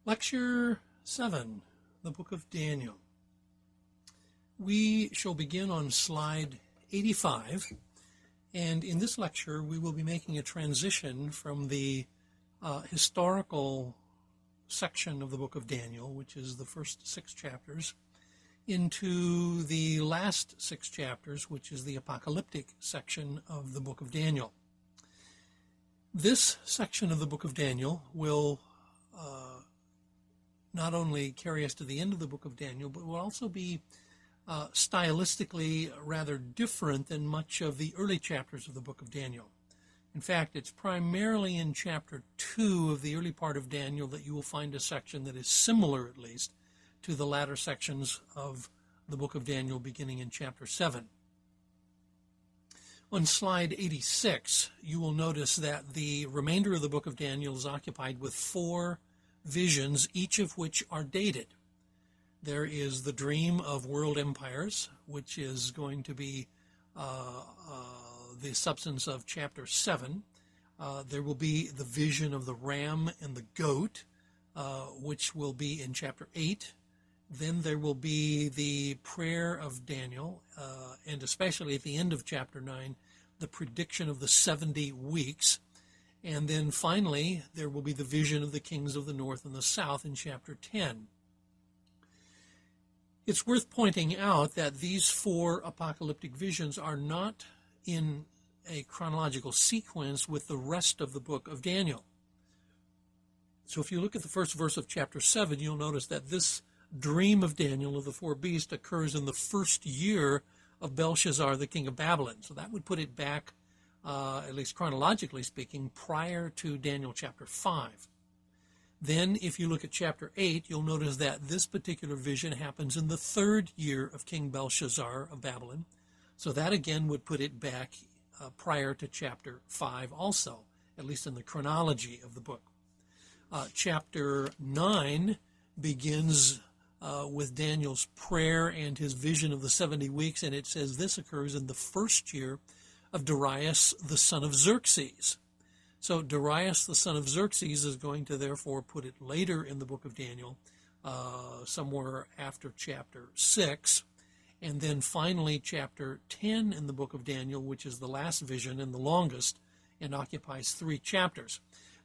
Lecture 7, the Book of Daniel. We shall begin on slide 85, and in this lecture we will be making a transition from the historical section of the Book of Daniel, which is the first 6 chapters, into the last 6 chapters, which is the apocalyptic section of the Book of Daniel. This section of the Book of Daniel will not only carry us to the end of the Book of Daniel, but will also be stylistically rather different than much of the early chapters of the Book of Daniel. In fact, it's primarily in chapter 2 of the early part of Daniel that you will find a section that is similar, at least, to the latter sections of the Book of Daniel beginning in chapter 7. On slide 86, you will notice that the remainder of the Book of Daniel is occupied with 4 visions, each of which are dated. There is the dream of world empires, which is going to be the substance of chapter 7. There will be the vision of the ram and the goat, which will be in chapter 8. Then there will be the prayer of Daniel, and especially at the end of chapter 9, the prediction of the 70 weeks. And then finally, there will be the vision of the kings of the north and the south in chapter 10. It's worth pointing out that these 4 apocalyptic visions are not in a chronological sequence with the rest of the book of Daniel. So if you look at the first verse of chapter 7, you'll notice that this dream of Daniel of the 4 beasts occurs in the first year of Belshazzar, the king of Babylon. So that would put it back, at least chronologically speaking, prior to Daniel chapter 5. Then, if you look at chapter 8, you'll notice that this particular vision happens in the 3rd year of King Belshazzar of Babylon. So that again would put it back prior to chapter 5 also, at least in the chronology of the book. Chapter 9 begins with Daniel's prayer and his vision of the 70 weeks, and it says this occurs in the 1st year of Darius, the son of Xerxes. So Darius, the son of Xerxes, is going to therefore put it later in the book of Daniel, somewhere after chapter 6. And then finally chapter 10 in the book of Daniel, which is the last vision and the longest, and occupies 3 chapters.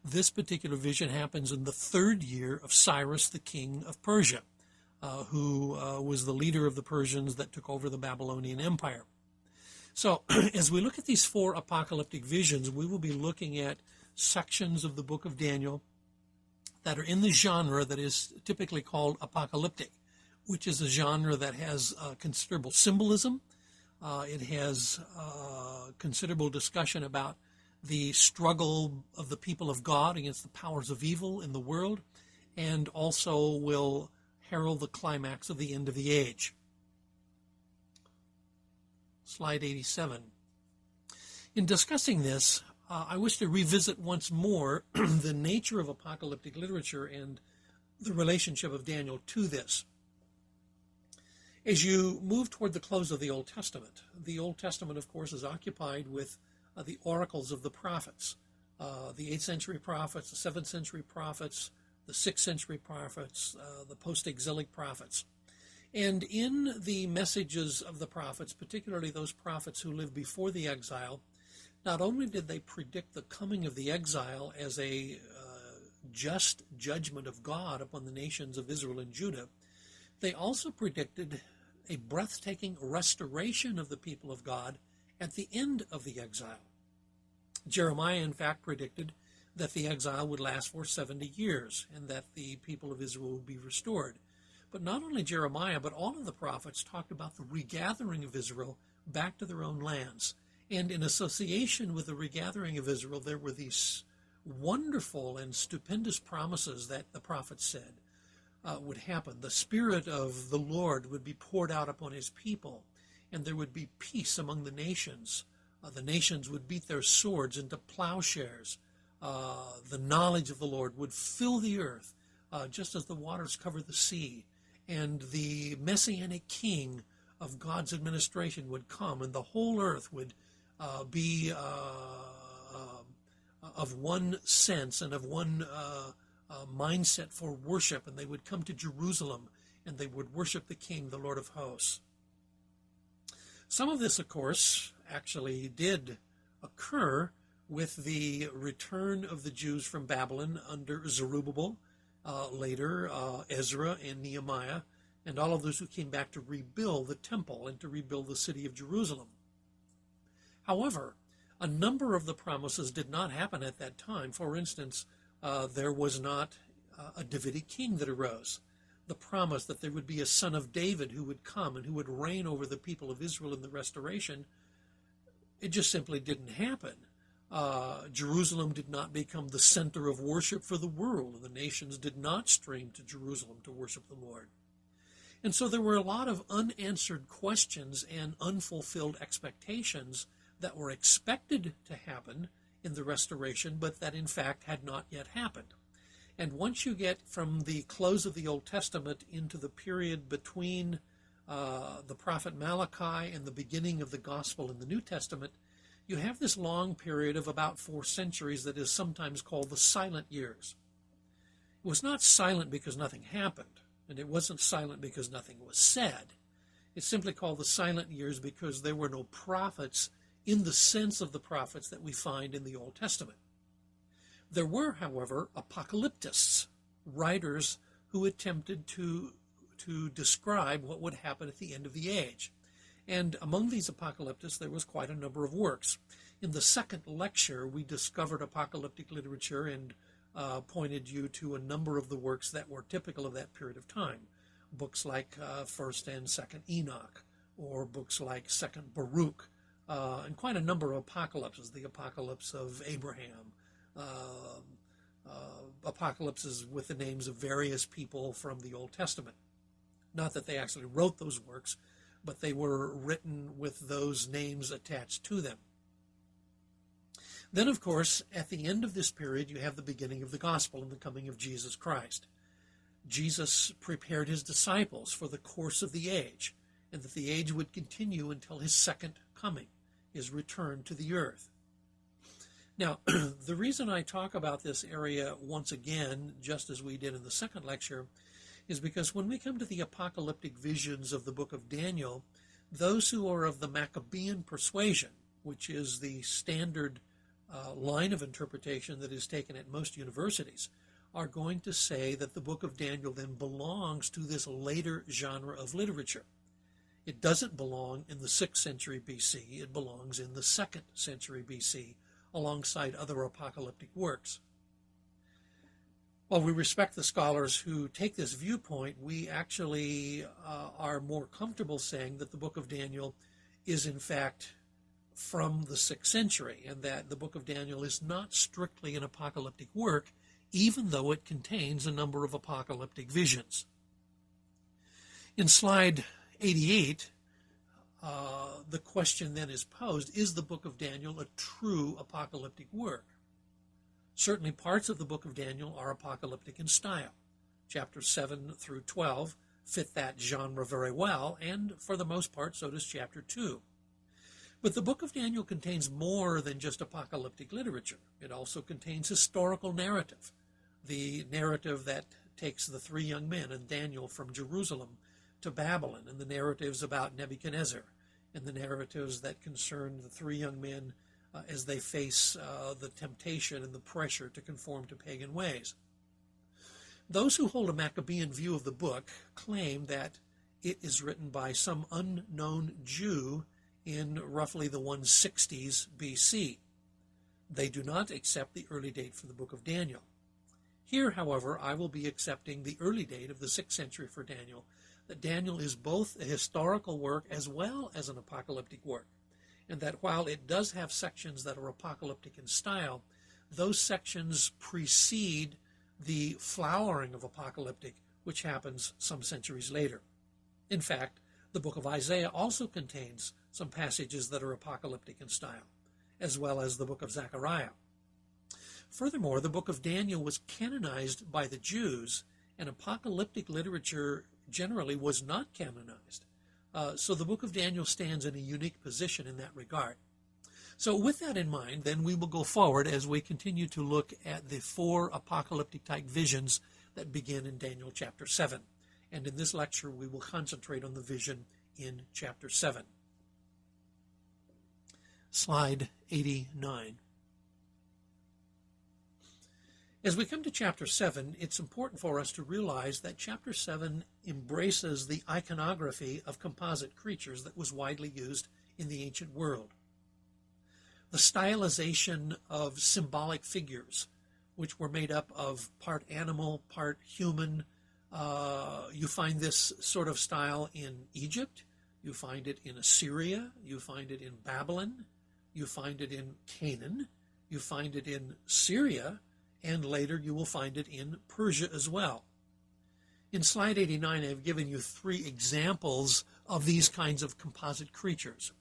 This particular vision happens in the 3rd year of Cyrus, the king of Persia, who was the leader of the Persians that took over the Babylonian Empire. So as we look at these 4 apocalyptic visions, we will be looking at sections of the book of Daniel that are in the genre that is typically called apocalyptic, which is a genre that has considerable symbolism. It has considerable discussion about the struggle of the people of God against the powers of evil in the world, and also will herald the climax of the end of the age. Slide 87. In discussing this, I wish to revisit once more the nature of apocalyptic literature and the relationship of Daniel to this. As you move toward the close of the Old Testament, of course, is occupied with the oracles of the prophets, the 8th century prophets, the 7th century prophets, the 6th century prophets, the post-exilic prophets. And in the messages of the prophets, particularly those prophets who lived before the exile, not only did they predict the coming of the exile as a just judgment of God upon the nations of Israel and Judah, they also predicted a breathtaking restoration of the people of God at the end of the exile. Jeremiah, in fact, predicted that the exile would last for 70 years and that the people of Israel would be restored. But not only Jeremiah, but all of the prophets talked about the regathering of Israel back to their own lands. And in association with the regathering of Israel, there were these wonderful and stupendous promises that the prophets said would happen. The Spirit of the Lord would be poured out upon his people, and there would be peace among the nations. The nations would beat their swords into plowshares. The knowledge of the Lord would fill the earth, just as the waters cover the sea. And the Messianic king of God's administration would come, and the whole earth would be of one sense and of one mindset for worship, and they would come to Jerusalem and they would worship the King, the Lord of hosts. Some of this, of course, actually did occur with the return of the Jews from Babylon under Zerubbabel, later Ezra and Nehemiah, and all of those who came back to rebuild the temple and to rebuild the city of Jerusalem. However, a number of the promises did not happen at that time. For instance, there was not a Davidic king that arose. The promise that there would be a son of David who would come and who would reign over the people of Israel in the restoration, it just simply didn't happen. Jerusalem did not become the center of worship for the world, and the nations did not stream to Jerusalem to worship the Lord. And so there were a lot of unanswered questions and unfulfilled expectations that were expected to happen in the restoration, but that in fact had not yet happened. And once you get from the close of the Old Testament into the period between the prophet Malachi and the beginning of the gospel in the New Testament, you have this long period of about 4 centuries that is sometimes called the silent years. It was not silent because nothing happened, and it wasn't silent because nothing was said. It's simply called the silent years because there were no prophets in the sense of the prophets that we find in the Old Testament. There were, however, apocalyptists, writers who attempted to describe what would happen at the end of the age. And among these apocalyptists, there was quite a number of works. In the second lecture, we discovered apocalyptic literature and pointed you to a number of the works that were typical of that period of time. Books like 1st and 2nd Enoch, or books like 2nd Baruch, and quite a number of apocalypses, the apocalypse of Abraham, apocalypses with the names of various people from the Old Testament. Not that they actually wrote those works, but they were written with those names attached to them. Then, of course, at the end of this period, you have the beginning of the gospel and the coming of Jesus Christ. Jesus prepared his disciples for the course of the age, and that the age would continue until his second coming, his return to the earth. Now, the reason I talk about this area once again, just as we did in the second lecture, is because when we come to the apocalyptic visions of the book of Daniel, those who are of the Maccabean persuasion, which is the standard line of interpretation that is taken at most universities, are going to say that the book of Daniel then belongs to this later genre of literature. It doesn't belong in the 6th century BC, it belongs in the 2nd century BC, alongside other apocalyptic works. While we respect the scholars who take this viewpoint, we actually are more comfortable saying that the book of Daniel is in fact from the 6th century, and that the book of Daniel is not strictly an apocalyptic work, even though it contains a number of apocalyptic visions. In slide 88, the question then is posed, is the book of Daniel a true apocalyptic work? Certainly parts of the book of Daniel are apocalyptic in style. Chapters 7 through 12 fit that genre very well, and for the most part, so does chapter 2. But the book of Daniel contains more than just apocalyptic literature. It also contains historical narrative, the narrative that takes the 3 young men and Daniel from Jerusalem to Babylon, and the narratives about Nebuchadnezzar, and the narratives that concern the 3 young men as they face the temptation and the pressure to conform to pagan ways. Those who hold a Maccabean view of the book claim that it is written by some unknown Jew in roughly the 160s BC. They do not accept the early date for the book of Daniel. Here, however, I will be accepting the early date of the 6th century for Daniel, that Daniel is both a historical work as well as an apocalyptic work, and that while it does have sections that are apocalyptic in style, those sections precede the flowering of apocalyptic, which happens some centuries later. In fact, the book of Isaiah also contains some passages that are apocalyptic in style, as well as the book of Zechariah. Furthermore, the book of Daniel was canonized by the Jews, and apocalyptic literature generally was not canonized. So the book of Daniel stands in a unique position in that regard. So with that in mind, then we will go forward as we continue to look at the 4 apocalyptic type visions that begin in Daniel chapter 7. And in this lecture, we will concentrate on the vision in chapter 7. Slide 89. As we come to chapter 7, it's important for us to realize that chapter 7 embraces the iconography of composite creatures that was widely used in the ancient world. The stylization of symbolic figures, which were made up of part animal, part human. You find this sort of style in Egypt. You find it in Assyria. You find it in Babylon. You find it in Canaan. You find it in Syria. And later you will find it in Persia as well. In slide 89, I've given you 3 examples of these kinds of composite creatures.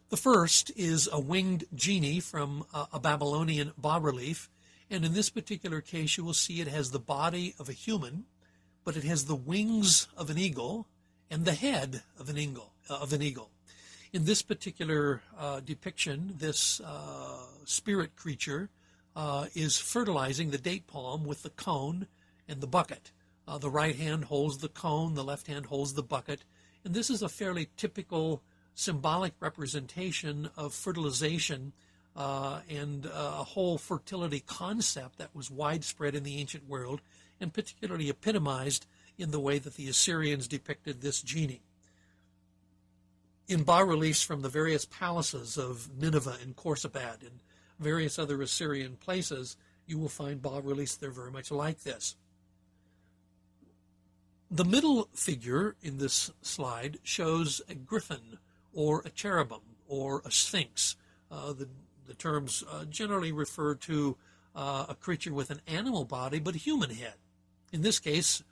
The first is a winged genie from a Babylonian bas-relief, and in this particular case you will see it has the body of a human, but it has the wings of an eagle and the head of an eagle. In this particular depiction, this spirit creature is fertilizing the date palm with the cone and the bucket. The right hand holds the cone, the left hand holds the bucket, and this is a fairly typical symbolic representation of fertilization and a whole fertility concept that was widespread in the ancient world and particularly epitomized in the way that the Assyrians depicted this genie. In bas-reliefs from the various palaces of Nineveh and Composite and various other Assyrian places, you will find bas-reliefs that are very much like this. The middle figure in this slide shows a griffin or a cherubim or a sphinx. The terms generally refer to a creature with an animal body but a human head. In this case,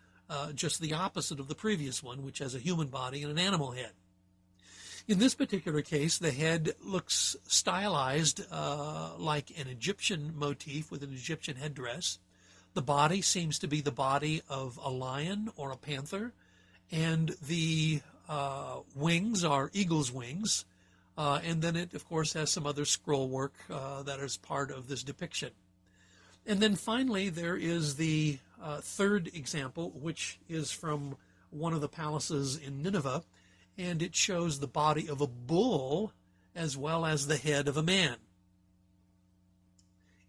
just the opposite of the previous one, which has a human body and an animal head. In this particular case, the head looks stylized like an Egyptian motif with an Egyptian headdress. The body seems to be the body of a lion or a panther, and the wings are eagle's wings, and then it, of course, has some other scroll work that is part of this depiction. And then finally, there is the third example, which is from one of the palaces in Nineveh, and it shows the body of a bull as well as the head of a man.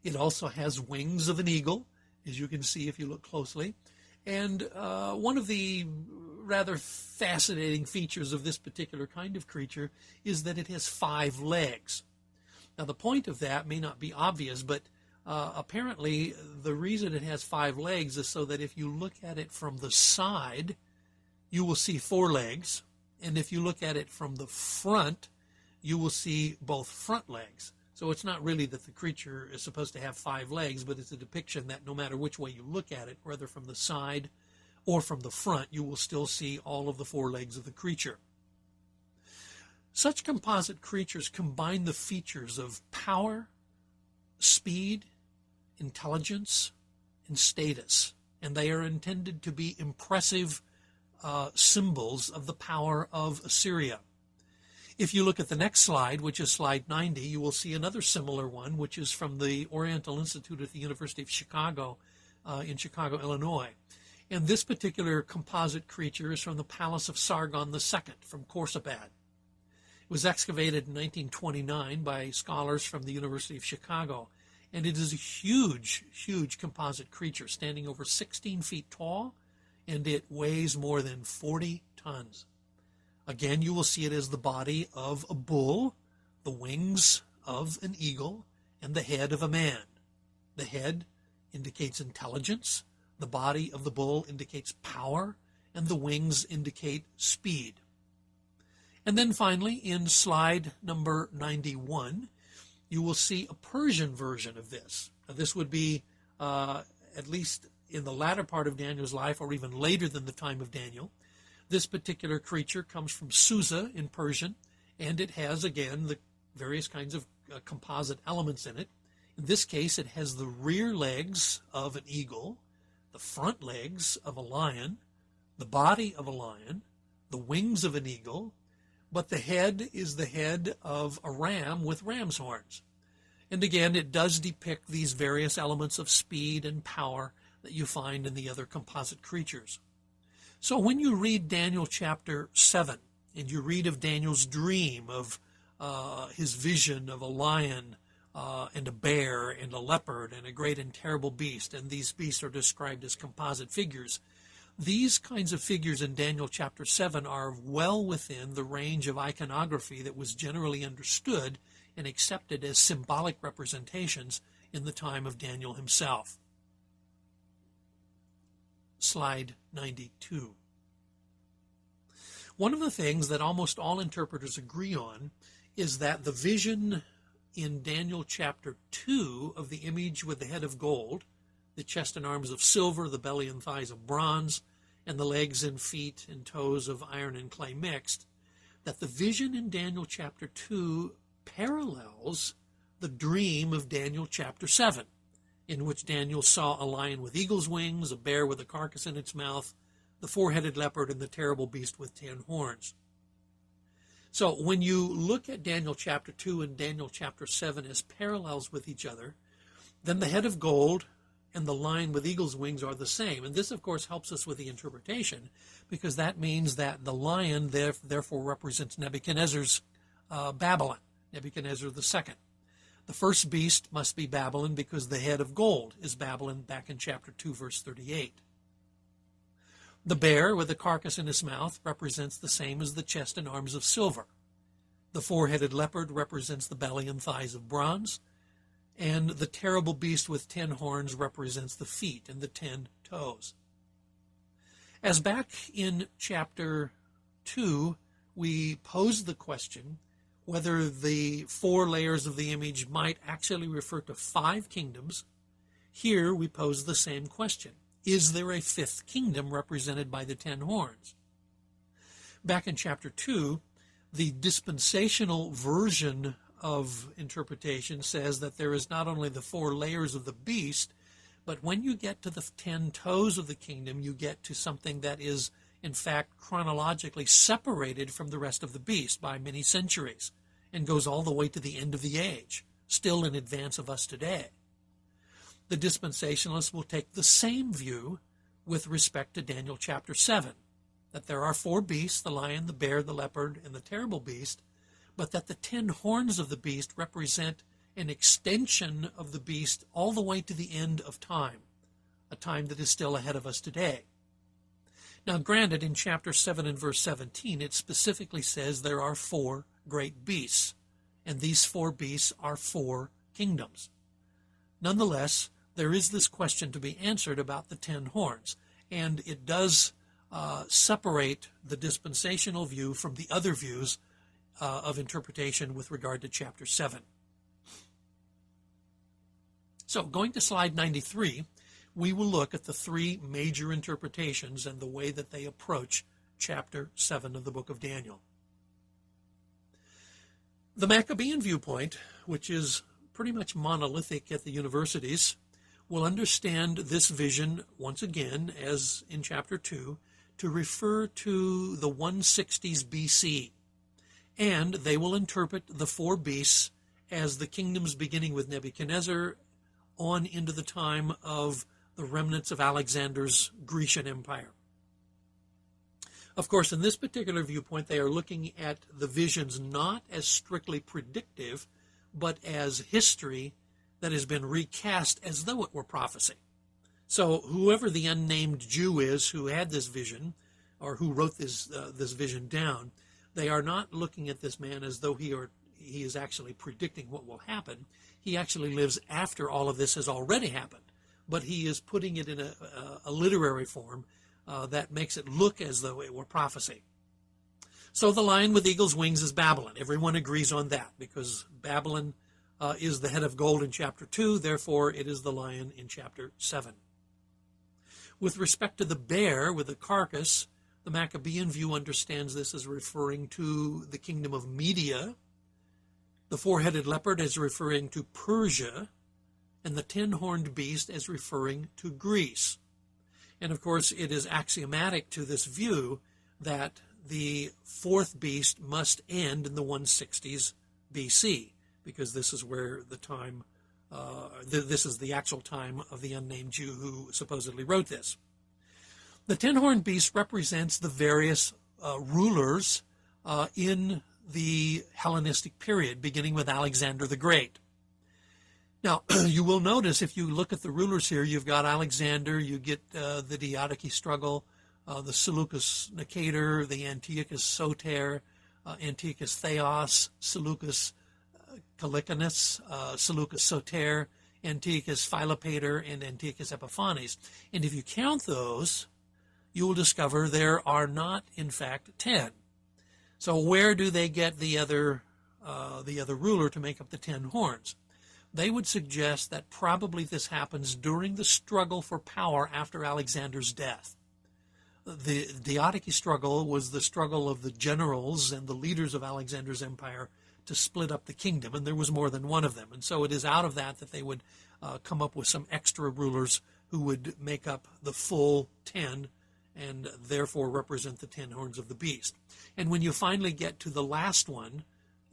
It also has wings of an eagle, as you can see if you look closely. And one of the rather fascinating features of this particular kind of creature is that it has 5 legs. Now, the point of that may not be obvious, but apparently the reason it has 5 legs is so that if you look at it from the side, you will see 4 legs. And if you look at it from the front, you will see both front legs. So it's not really that the creature is supposed to have 5 legs, but it's a depiction that no matter which way you look at it, whether from the side or from the front, you will still see all of the 4 legs of the creature. Such composite creatures combine the features of power, speed, intelligence, and status, and they are intended to be impressive symbols of the power of Assyria. If you look at the next slide, which is slide 90, you will see another similar one, which is from the Oriental Institute at the University of Chicago in Chicago, Illinois. And this particular composite creature is from the Palace of Sargon II from Composite. It was excavated in 1929 by scholars from the University of Chicago. And it is a huge, huge composite creature, standing over 16 feet tall, and it weighs more than 40 tons. Again, you will see it as the body of a bull, the wings of an eagle, and the head of a man. The head indicates intelligence, the body of the bull indicates power, and the wings indicate speed. And then finally, in slide number 91, you will see a Persian version of this. Now, this would be at least in the latter part of Daniel's life, or even later than the time of Daniel. This particular creature comes from Susa in Persian, and it has, again, the various kinds of composite elements in it. In this case, it has the rear legs of an eagle, the front legs of a lion, the body of a lion, the wings of an eagle, but the head is the head of a ram with ram's horns. And again, it does depict these various elements of speed and power that you find in the other composite creatures. So when you read Daniel chapter 7, and you read of Daniel's dream of his vision of a lion and a bear and a leopard and a great and terrible beast, and these beasts are described as composite figures, these kinds of figures in Daniel chapter 7 are well within the range of iconography that was generally understood and accepted as symbolic representations in the time of Daniel himself. Slide 92. One of the things that almost all interpreters agree on is that the vision in Daniel chapter 2 of the image with the head of gold, the chest and arms of silver, the belly and thighs of bronze, and the legs and feet and toes of iron and clay mixed, that the vision in Daniel chapter 2 parallels the dream of Daniel chapter 7, in which Daniel saw a lion with eagle's wings, a bear with a carcass in its mouth, the four-headed leopard, and the terrible beast with 10 horns. So when you look at Daniel chapter 2 and Daniel chapter 7 as parallels with each other, then the head of gold and the lion with eagle's wings are the same. And this, of course, helps us with the interpretation, because that means that the lion therefore represents Nebuchadnezzar's Babylon, Nebuchadnezzar II. The first beast must be Babylon because the head of gold is Babylon back in chapter 2, verse 38. The bear with the carcass in his mouth represents the same as the chest and arms of silver. The four-headed leopard represents the belly and thighs of bronze, and the terrible beast with 10 horns represents the feet and the 10 toes. As back in chapter 2, we posed the question whether the 4 layers of the image might actually refer to 5 kingdoms, here we pose the same question. Is there a 5th kingdom represented by the 10 horns? Back in chapter 2, the dispensational version of interpretation says that there is not only the 4 layers of the beast, but when you get to the 10 toes of the kingdom, you get to something that is, in fact, chronologically separated from the rest of the beast by many centuries and goes all the way to the end of the age, still in advance of us today. The dispensationalists will take the same view with respect to Daniel chapter 7, that there are 4 beasts, the lion, the bear, the leopard, and the terrible beast, but that the 10 horns of the beast represent an extension of the beast all the way to the end of time, a time that is still ahead of us today. Now, granted, in chapter 7 and verse 17, it specifically says there are 4 great beasts, and these 4 beasts are 4 kingdoms. Nonetheless, there is this question to be answered about the 10 horns, and it does separate the dispensational view from the other views of interpretation with regard to chapter 7. So, going to slide 93, we will look at the 3 major interpretations and the way that they approach chapter 7 of the book of Daniel. The Maccabean viewpoint, which is pretty much monolithic at the universities, will understand this vision once again, as in chapter 2, to refer to the 160s BC. And they will interpret the 4 beasts as the kingdoms beginning with Nebuchadnezzar on into the time of the remnants of Alexander's Grecian Empire. Of course, in this particular viewpoint, they are looking at the visions not as strictly predictive, but as history that has been recast as though it were prophecy. So whoever the unnamed Jew is who had this vision, or who wrote this vision down, they are not looking at this man as though he is actually predicting what will happen. He actually lives after all of this has already happened, but he is putting it in a literary form that makes it look as though it were prophecy. So the lion with eagle's wings is Babylon. Everyone agrees on that because Babylon is the head of gold in chapter 2, therefore it is the lion in chapter 7. With respect to the bear with the carcass, the Maccabean view understands this as referring to the kingdom of Media, the four-headed leopard as referring to Persia, and the 10-horned beast as referring to Greece. And of course, it is axiomatic to this view that the fourth beast must end in the 160s BC, because this is where the time, this is the actual time of the unnamed Jew who supposedly wrote this. The ten-horned beast represents the various rulers in the Hellenistic period, beginning with Alexander the Great. Now, you will notice if you look at the rulers here, you've got Alexander, you get the Diadochi struggle, the Seleucus Nicator, the Antiochus Soter, Antiochus Theos, Seleucus Calliconus, Seleucus Soter, Antiochus Philopator, and Antiochus Epiphanes. And if you count those, you will discover there are not, in fact, 10. So where do they get the other ruler to make up the 10 horns? They would suggest that probably this happens during the struggle for power after Alexander's death. The Diadochi struggle was the struggle of the generals and the leaders of Alexander's empire to split up the kingdom, and there was more than one of them. And so it is out of that they would come up with some extra rulers who would make up the full 10 and therefore represent the 10 horns of the beast. And when you finally get to the last one,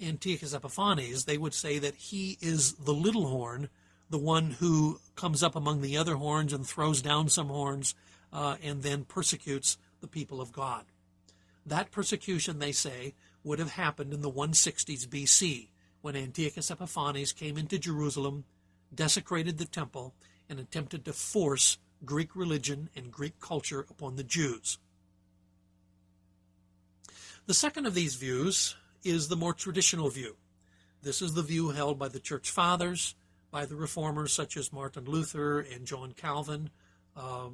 Antiochus Epiphanes, they would say that he is the little horn, the one who comes up among the other horns and throws down some horns and then persecutes the people of God. That persecution, they say, would have happened in the 160s BC, when Antiochus Epiphanes came into Jerusalem, desecrated the temple, and attempted to force Greek religion and Greek culture upon the Jews. The second of these views is the more traditional view. This is the view held by the Church Fathers, by the Reformers such as Martin Luther and John Calvin,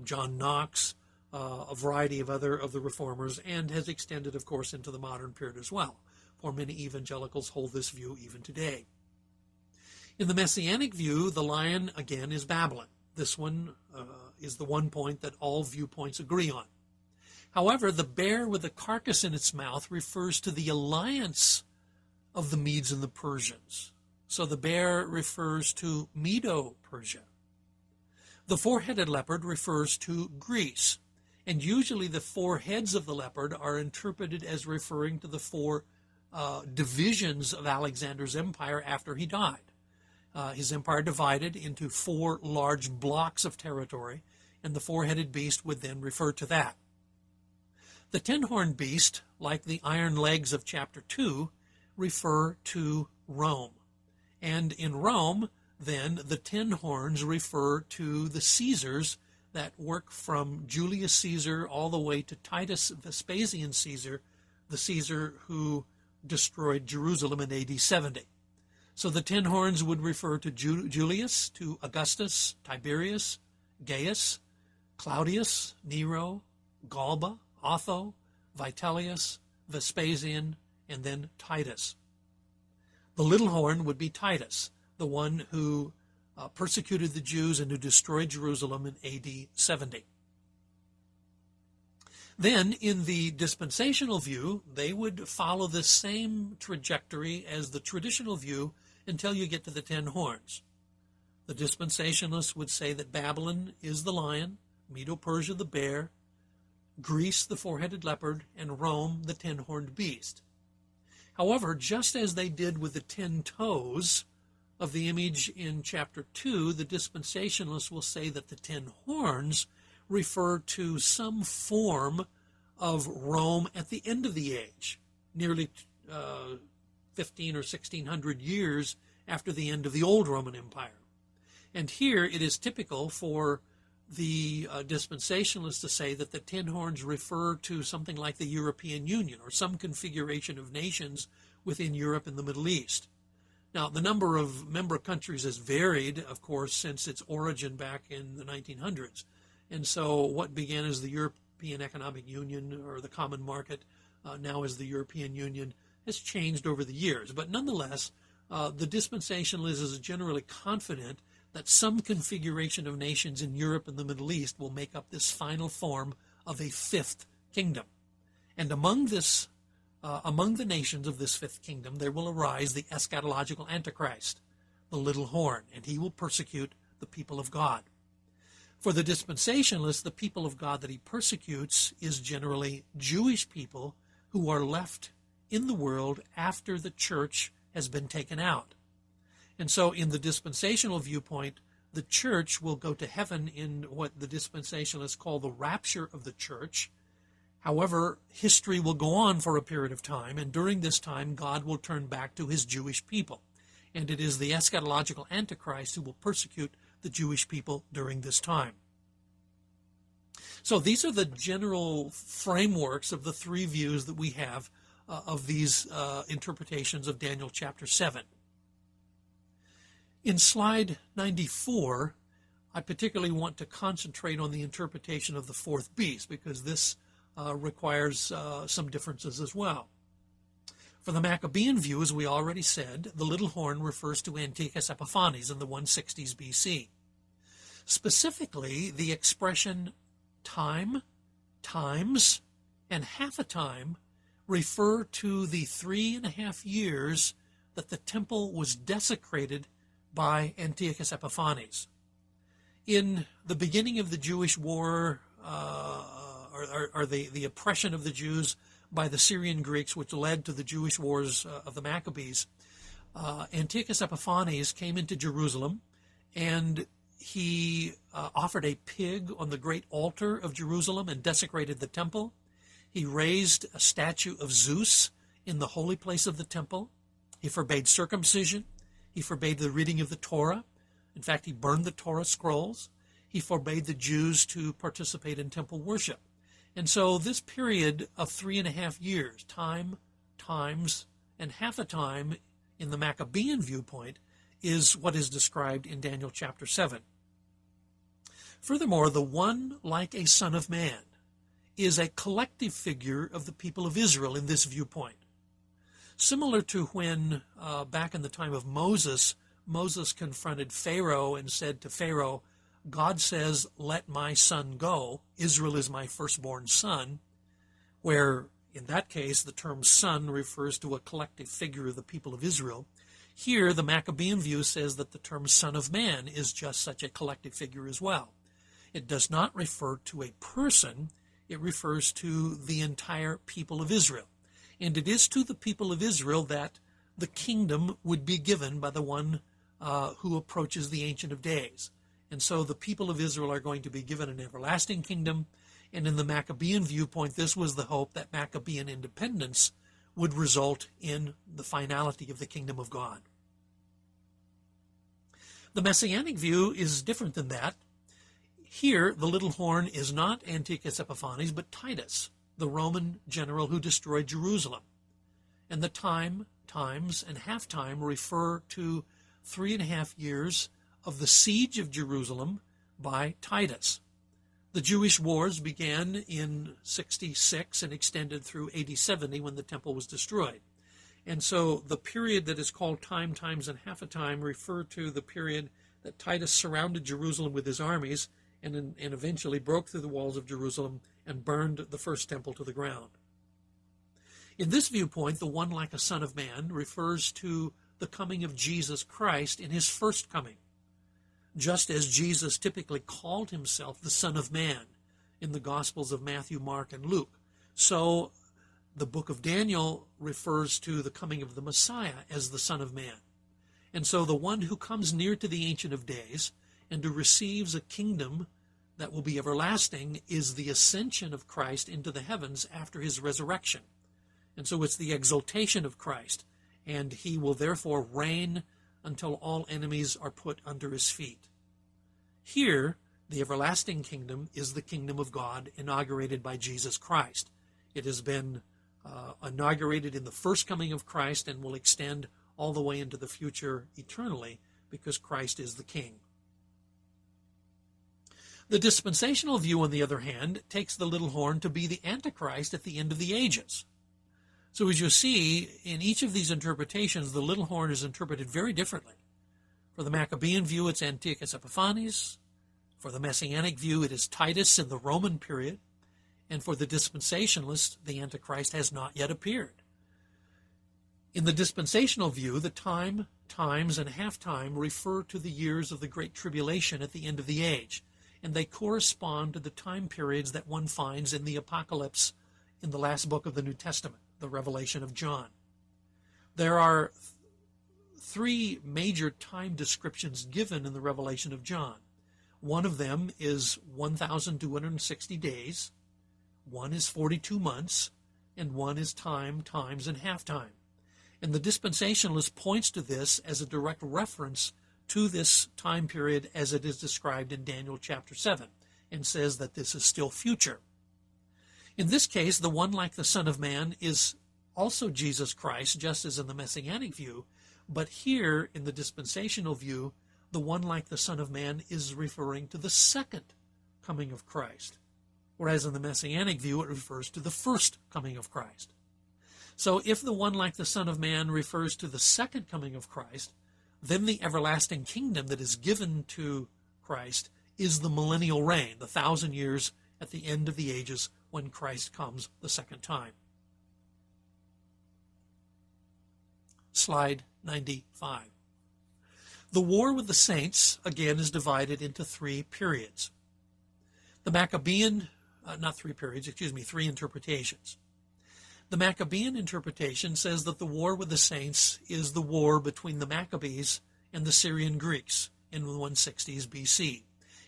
John Knox, a variety of other of the Reformers, and has extended, of course, into the modern period as well, for many evangelicals hold this view even today. In the Messianic view, the lion, again, is Babylon. This one is the one point that all viewpoints agree on. However, the bear with the carcass in its mouth refers to the alliance of the Medes and the Persians. So the bear refers to Medo-Persia. The four-headed leopard refers to Greece. And usually the four heads of the leopard are interpreted as referring to the four divisions of Alexander's empire after he died. His empire divided into four large blocks of territory, and the four-headed beast would then refer to that. The ten-horned beast, like the iron legs of chapter 2, refer to Rome. And in Rome, then, the 10 horns refer to the Caesars that work from Julius Caesar all the way to Titus Vespasian Caesar, the Caesar who destroyed Jerusalem in AD 70. So the 10 horns would refer to Julius, to Augustus, Tiberius, Gaius, Claudius, Nero, Galba, Otho, Vitellius, Vespasian, and then Titus. The little horn would be Titus, the one who persecuted the Jews and who destroyed Jerusalem in AD 70. Then, in the dispensational view, they would follow the same trajectory as the traditional view until you get to the 10 horns. The dispensationalists would say that Babylon is the lion, Medo-Persia the bear, Greece the four-headed leopard, and Rome the 10-horned beast. However, just as they did with the 10 toes of the image in chapter 2, the dispensationalists will say that the 10 horns refer to some form of Rome at the end of the age, nearly 15 or 1600 years after the end of the old Roman Empire. And here it is typical for the dispensationalists to say that the 10 horns refer to something like the European Union or some configuration of nations within Europe and the Middle East. Now, the number of member countries has varied, of course, since its origin back in the 1900s. And so what began as the European Economic Union or the Common Market, now as the European Union, has changed over the years. But nonetheless, the dispensationalist is generally confident that some configuration of nations in Europe and the Middle East will make up this final form of a fifth kingdom. And among the nations of this fifth kingdom, there will arise the eschatological Antichrist, the little horn, and he will persecute the people of God. For the dispensationalists, the people of God that he persecutes is generally Jewish people who are left in the world after the church has been taken out. And so in the dispensational viewpoint, the church will go to heaven in what the dispensationalists call the rapture of the church. However, history will go on for a period of time, and during this time, God will turn back to his Jewish people. And it is the eschatological Antichrist who will persecute the Jewish people during this time. So these are the general frameworks of the three views that we have of these interpretations of Daniel chapter 7. In slide 94, I particularly want to concentrate on the interpretation of the fourth beast, because this requires some differences as well. For the Maccabean view, as we already said, the little horn refers to Antiochus Epiphanes in the 160s BC. Specifically, the expression time, times, and half a time refer to the 3.5 years that the temple was desecrated by Antiochus Epiphanes. In the beginning of the Jewish war, or the oppression of the Jews by the Syrian Greeks, which led to the Jewish wars of the Maccabees, Antiochus Epiphanes came into Jerusalem, and he offered a pig on the great altar of Jerusalem and desecrated the temple. He raised a statue of Zeus in the holy place of the temple. He forbade circumcision. He forbade the reading of the Torah. In fact, he burned the Torah scrolls. He forbade the Jews to participate in temple worship. And so this period of 3.5 years, time, times, and half a time in the Maccabean viewpoint, is what is described in Daniel chapter 7. Furthermore, the one like a son of man is a collective figure of the people of Israel in this viewpoint. Similar to when, back in the time of Moses confronted Pharaoh and said to Pharaoh, God says, let my son go. Israel is my firstborn son, where in that case the term son refers to a collective figure of the people of Israel. Here, the Maccabean view says that the term son of man is just such a collective figure as well. It does not refer to a person. It refers to the entire people of Israel. And it is to the people of Israel that the kingdom would be given by the one who approaches the Ancient of Days. And so the people of Israel are going to be given an everlasting kingdom. And in the Maccabean viewpoint, this was the hope that Maccabean independence would result in the finality of the kingdom of God. The Messianic view is different than that. Here, the little horn is not Antiochus Epiphanes, but Titus, the Roman general who destroyed Jerusalem. And the time, times, and half time refer to 3.5 years of the siege of Jerusalem by Titus. The Jewish wars began in 66 and extended through AD 70 when the temple was destroyed. And so the period that is called time, times, and half a time refer to the period that Titus surrounded Jerusalem with his armies and eventually broke through the walls of Jerusalem and burned the first temple to the ground. In this viewpoint, the one like a son of man refers to the coming of Jesus Christ in his first coming, just as Jesus typically called himself the Son of Man in the Gospels of Matthew, Mark, and Luke. So the book of Daniel refers to the coming of the Messiah as the Son of Man. And so the one who comes near to the Ancient of Days and who receives a kingdom that will be everlasting is the ascension of Christ into the heavens after his resurrection. And so it's the exaltation of Christ, and he will therefore reign until all enemies are put under his feet. Here, the everlasting kingdom is the kingdom of God inaugurated by Jesus Christ. It has been inaugurated in the first coming of Christ and will extend all the way into the future eternally because Christ is the king. The dispensational view, on the other hand, takes the little horn to be the Antichrist at the end of the ages. So as you see, in each of these interpretations, the little horn is interpreted very differently. For the Maccabean view, it's Antiochus Epiphanes. For the Messianic view, it is Titus in the Roman period. And for the dispensationalist, the Antichrist has not yet appeared. In the dispensational view, the time, times, and half time refer to the years of the Great Tribulation at the end of the age, and they correspond to the time periods that one finds in the Apocalypse in the last book of the New Testament, the Revelation of John. There are three major time descriptions given in the Revelation of John. One of them is 1,260 days, one is 42 months, and one is time, times, and half-time. And the dispensationalist points to this as a direct reference to this time period as it is described in Daniel chapter 7, and says that this is still future. In this case, the one like the Son of Man is also Jesus Christ, just as in the Messianic view, but here in the dispensational view, the one like the Son of Man is referring to the second coming of Christ, whereas in the Messianic view it refers to the first coming of Christ. So if the one like the Son of Man refers to the second coming of Christ, then the everlasting kingdom that is given to Christ is the millennial reign, the 1,000 years at the end of the ages when Christ comes the second time. Slide 95. The war with the saints, again, is divided into three periods. The Maccabean, three interpretations. The Maccabean interpretation says that the war with the saints is the war between the Maccabees and the Syrian Greeks in the 160s BC.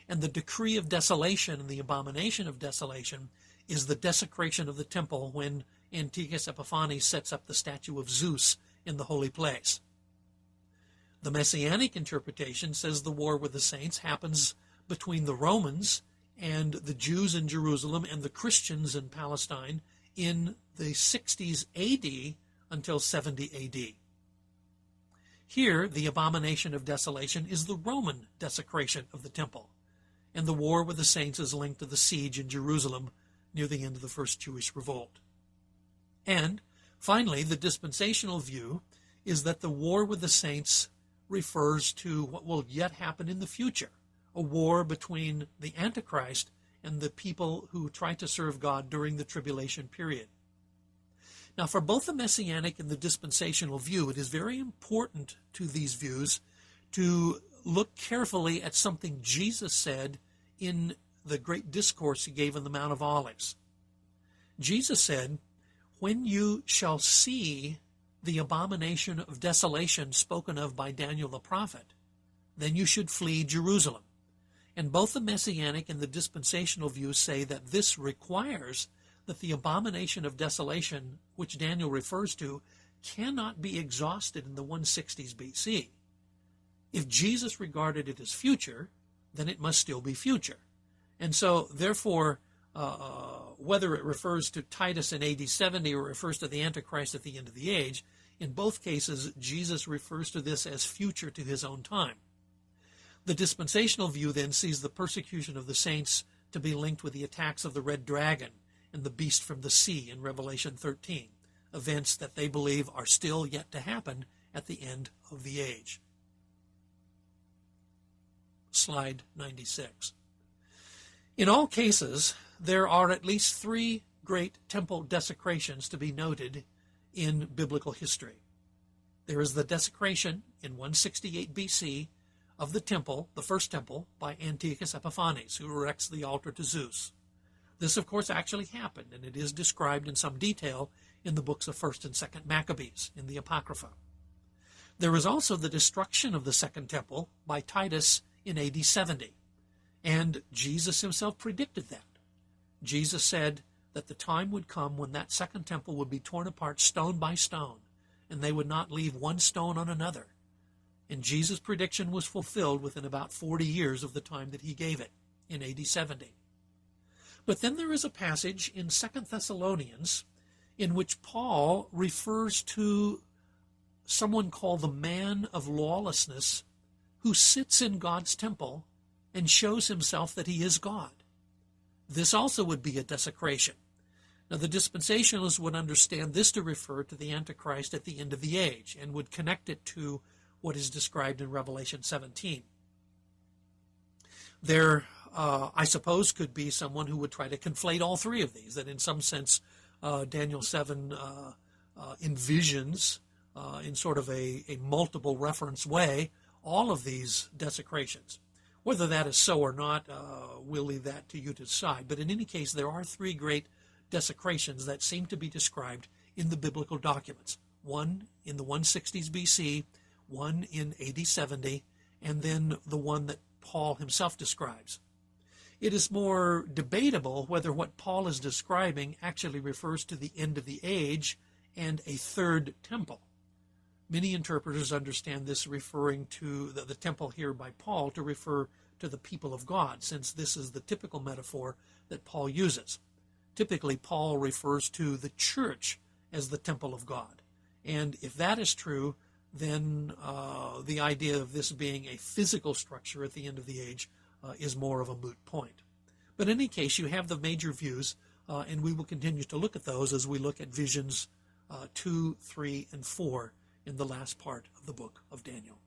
And the decree of desolation and the abomination of desolation is the desecration of the temple when Antiochus Epiphanes sets up the statue of Zeus in the holy place. The Messianic interpretation says the war with the saints happens between the Romans and the Jews in Jerusalem and the Christians in Palestine in the 60s AD until 70 AD. Here, the abomination of desolation is the Roman desecration of the temple, and the war with the saints is linked to the siege in Jerusalem near the end of the first Jewish revolt. And, finally, the dispensational view is that the war with the saints refers to what will yet happen in the future, a war between the Antichrist and the people who try to serve God during the tribulation period. Now, for both the Messianic and the dispensational view, it is very important to these views to look carefully at something Jesus said in the great discourse he gave on the Mount of Olives. Jesus said, "When you shall see the abomination of desolation spoken of by Daniel the prophet, then you should flee Jerusalem." And both the Messianic and the dispensational views say that this requires that the abomination of desolation, which Daniel refers to, cannot be exhausted in the 160s BC. If Jesus regarded it as future, then it must still be future. And so, therefore, whether it refers to Titus in AD 70 or refers to the Antichrist at the end of the age, in both cases, Jesus refers to this as future to his own time. The dispensational view then sees the persecution of the saints to be linked with the attacks of the red dragon and the beast from the sea in Revelation 13, events that they believe are still yet to happen at the end of the age. Slide 96. In all cases, there are at least three great temple desecrations to be noted in biblical history. There is the desecration in 168 BC of the temple, the first temple, by Antiochus Epiphanes, who erects the altar to Zeus. This, of course, actually happened, and it is described in some detail in the books of 1st and 2nd Maccabees, in the Apocrypha. There is also the destruction of the second temple by Titus in AD 70, and Jesus himself predicted that. Jesus said that the time would come when that second temple would be torn apart stone by stone, and they would not leave one stone on another. And Jesus' prediction was fulfilled within about 40 years of the time that he gave it, in AD 70. But then there is a passage in 2 Thessalonians in which Paul refers to someone called the man of lawlessness who sits in God's temple and shows himself that he is God. This also would be a desecration. Now, the dispensationalists would understand this to refer to the Antichrist at the end of the age and would connect it to what is described in Revelation 17. There, I suppose, could be someone who would try to conflate all three of these, that in some sense Daniel 7 envisions in sort of a multiple reference way all of these desecrations. Whether that is so or not, we'll leave that to you to decide. But in any case, there are three great desecrations that seem to be described in the biblical documents. One in the 160s BC, one in AD 70, and then the one that Paul himself describes. It is more debatable whether what Paul is describing actually refers to the end of the age and a third temple. Many interpreters understand this referring to the temple here by Paul to refer to the people of God, since this is the typical metaphor that Paul uses. Typically, Paul refers to the church as the temple of God. And if that is true, then the idea of this being a physical structure at the end of the age is more of a moot point. But in any case, you have the major views, and we will continue to look at those as we look at visions 2, 3, and 4 in the last part of the book of Daniel.